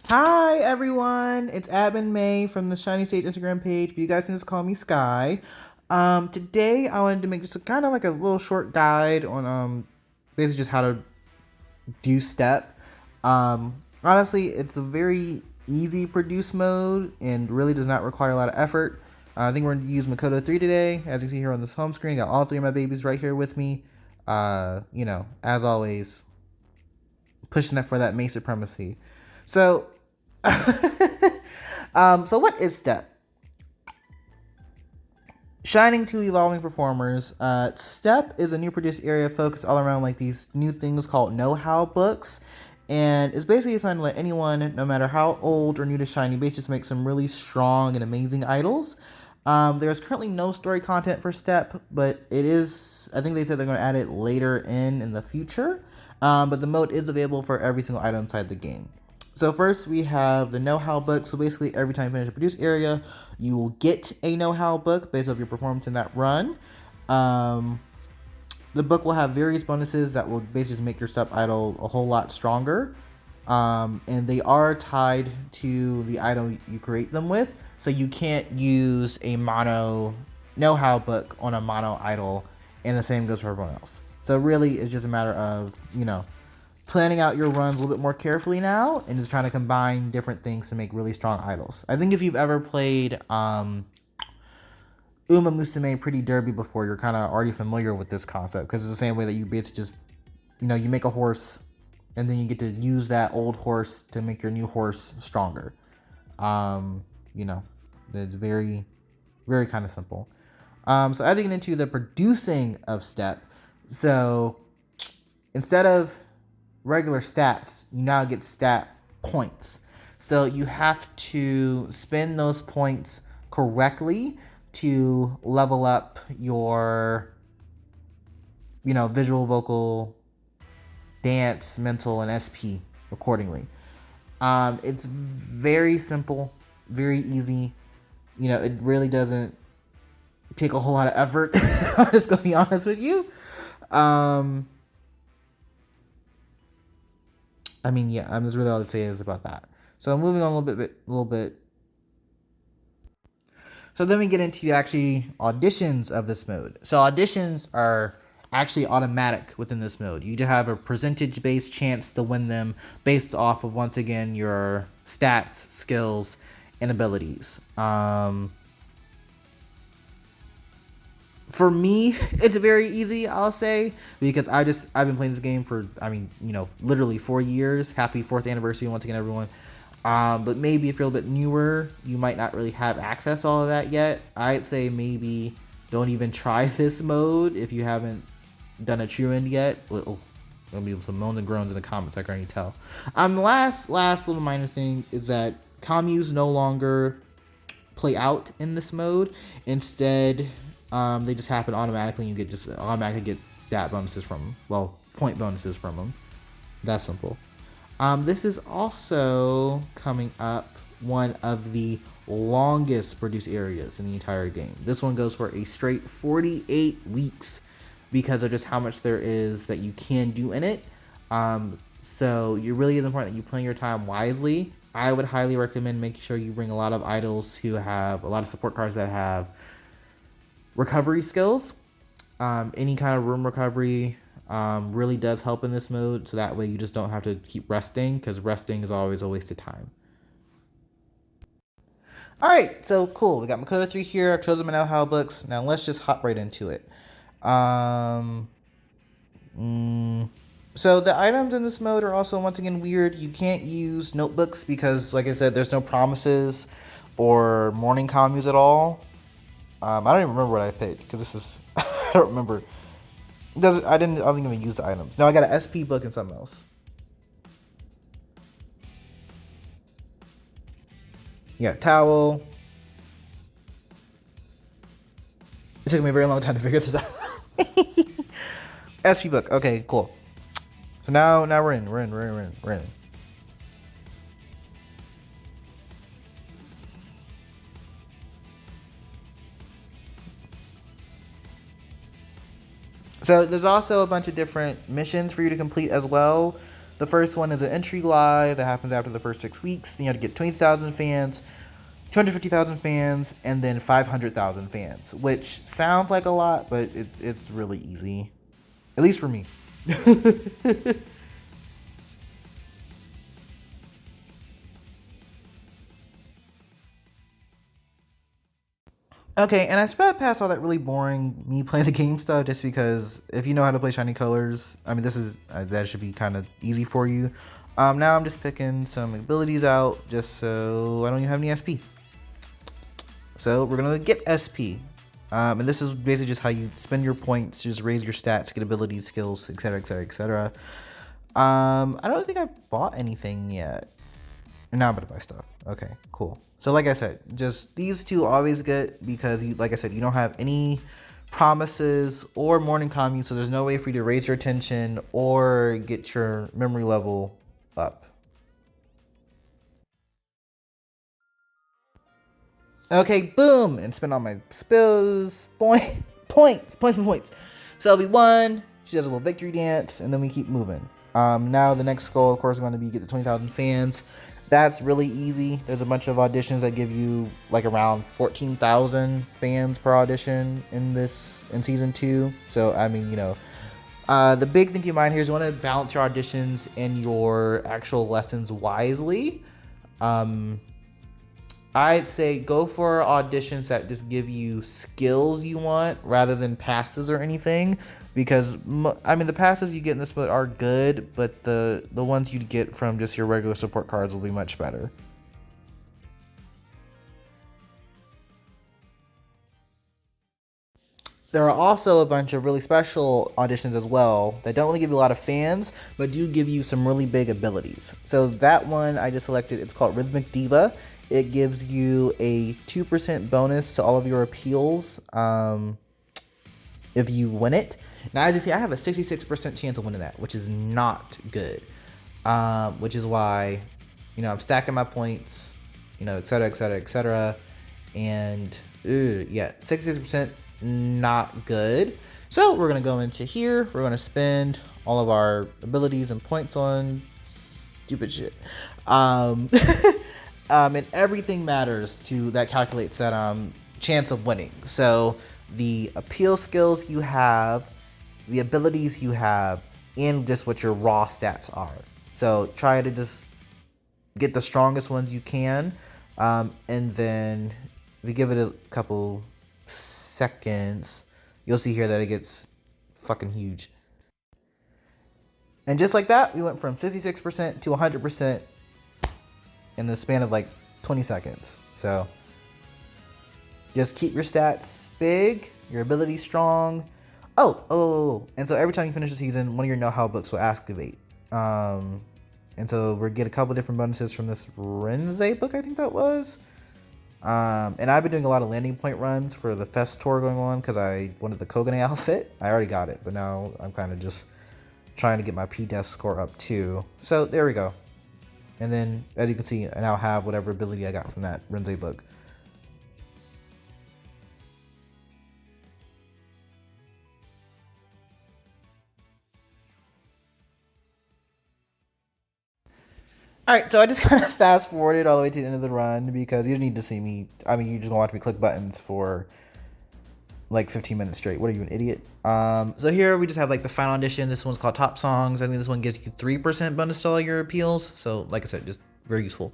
Hi everyone, it's Admin May from the Shiny Stage Instagram page, but you guys can just call me Sky. Today I wanted to make just a kind of like a little short guide on basically just how to do step. Honestly, it's a very easy produce mode and really does not require a lot of effort. I think we're going to use Makoto 3 today. As you see here on this home screen, I got all three of my babies right here with me. As always, pushing up for that May supremacy. So, so what is step? Shining to evolving performers. Step is a new produced area focused all around like these new things called know-how books, and it's basically designed to let anyone, no matter how old or new to Shiny, basically just make some really strong and amazing idols. There's currently no story content for Step, but it is. I think they said they're going to add it later in the future. But the mode is available for every single item inside the game. So first we have the know-how book. So basically every time you finish a produce area, you will get a know-how book based off your performance in that run. The book will have various bonuses that will basically just make your step idol a whole lot stronger. And they are tied to the item you create them with. So you can't use a mono know-how book on a mono idol, and the same goes for everyone else. So really it's just a matter of, planning out your runs a little bit more carefully now and just trying to combine different things to make really strong idols. I think if you've ever played Uma Musume Pretty Derby before, you're kind of already familiar with this concept because it's the same way that you basically just, you make a horse and then you get to use that old horse to make your new horse stronger. It's very, very kind of simple. So as you get into the producing of step, so instead of regular stats, you now get stat points. So you have to spend those points correctly to level up your, visual, vocal, dance, mental, and SP accordingly. It's very simple, very easy. It really doesn't take a whole lot of effort. I'm just gonna be honest with you. That's really all to say is about that. So moving on a little bit. So then we get into the actually auditions of this mode. So auditions are actually automatic within this mode. You have a percentage-based chance to win them based off of, once again, your stats, skills, and abilities. For me, it's very easy, I'll say, because I've been playing this game for, literally 4 years. Happy 4th anniversary once again, everyone. But maybe if you're a little bit newer, you might not really have access to all of that yet. I'd say maybe don't even try this mode if you haven't done a true end yet. There'll be some moans and groans in the comments, I can already tell. The last little minor thing is that communes no longer play out in this mode. Instead, they just happen automatically, and you automatically get stat bonuses from them. Well, point bonuses from them. That's simple. This is also coming up one of the longest produced areas in the entire game. This one goes for a straight 48 weeks because of just how much there is that you can do in it. So it really is important that you plan your time wisely. I would highly recommend making sure you bring a lot of idols who have a lot of support cards that have recovery skills. Any kind of room recovery really does help in this mode, so that way you just don't have to keep resting, because resting is always a waste of time. Alright, so cool. We got Makoto 3 here. I've chosen my know-how books. Now let's just hop right into it. So the items in this mode are also, once again, weird. You can't use notebooks because, like I said, there's no promises or morning communes at all. I don't even remember what I picked because this is I don't remember. I don't even use the items. Now I got an SP book and something else. Yeah, towel. It took me a very long time to figure this out. SP book. Okay, cool. So now we're in. So there's also a bunch of different missions for you to complete as well. The first one is an entry live that happens after the first 6 weeks. Then you have to get 20,000 fans, 250,000 fans, and then 500,000 fans, which sounds like a lot, but it's really easy, at least for me. Okay, and I sped past all that really boring me playing the game stuff just because if you know how to play shiny colors, I mean, this is that should be kind of easy for you. Now I'm just picking some abilities out just so I don't even have any SP. So we're gonna get SP, and this is basically just how you spend your points, just raise your stats, get abilities, skills, etc., etc., etc. I don't think I bought anything yet. Now I'm gonna buy stuff. Okay, cool. So like I said, just these two always get because you, like I said, you don't have any promises or morning commune, so there's no way for you to raise your attention or get your memory level up. Okay, boom, and spend all my spills, points. So it'll be one. She does a little victory dance, and then we keep moving. Now the next goal, of course, is going to be get the 20,000 fans. That's really easy. There's a bunch of auditions that give you like around 14,000 fans per audition in season 2. So I mean, the big thing to keep in mind here is you want to balance your auditions and your actual lessons wisely. I'd say go for auditions that just give you skills you want rather than passes or anything, because I mean the passes you get in this mode are good, but the ones you get from just your regular support cards will be much better. There are also a bunch of really special auditions as well that don't really give you a lot of fans, but do give you some really big abilities. So that one I just selected, it's called Rhythmic Diva. It gives you a 2% bonus to all of your appeals if you win it. Now, as you see, I have a 66% chance of winning that, which is not good. Which is why, I'm stacking my points, etc., etc., etc. And, yeah, 66%, not good. So we're going to go into here. We're going to spend all of our abilities and points on stupid shit. And everything matters to that calculates that chance of winning. So the appeal skills you have, the abilities you have, and just what your raw stats are. So try to just get the strongest ones you can, and then if you give it a couple seconds, you'll see here that it gets fucking huge. And just like that, we went from 66% to 100% in the span of like 20 seconds. So just keep your stats big, your ability strong. And so every time you finish the season, one of your know-how books will activate. And so we'll get a couple different bonuses from this Renze book, I think that was. And I've been doing a lot of landing point runs for the Fest tour going on because I wanted the Kogane outfit. I already got it, but now I'm kind of just trying to get my P-Death score up too. So there we go. And then, as you can see, I now have whatever ability I got from that Renze book. Alright, so I just kind of fast forwarded all the way to the end of the run because you don't need to see me. I mean, you just gonna watch me click buttons for like 15 minutes straight. What are you, an idiot? So here we just have like the final edition. This one's called Top Songs. I think this one gives you 3% bonus to all your appeals. So like I said, just very useful.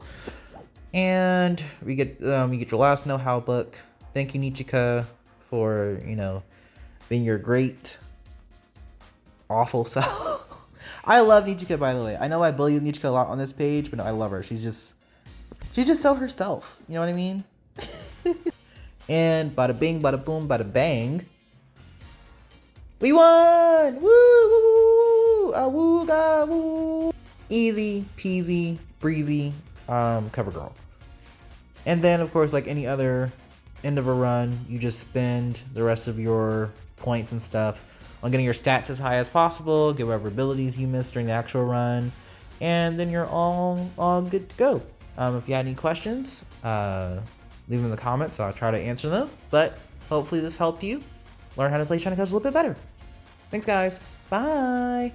And we get you get your last know-how book. Thank you, Nichika, for being your great awful self. I love Nichika, by the way. I know I bully Nichika a lot on this page, but no, I love her. She's just so herself. You know what I mean? And bada bing, bada boom, bada bang. We won! Woo! Woo! Awooga! Woo! Easy peasy, breezy, cover girl. And then, of course, like any other end of a run, you just spend the rest of your points and stuff on getting your stats as high as possible, get whatever abilities you missed during the actual run, and then you're all good to go. If you had any questions, leave them in the comments. I'll try to answer them. But hopefully this helped you learn how to play Shiny Cards a little bit better. Thanks, guys. Bye.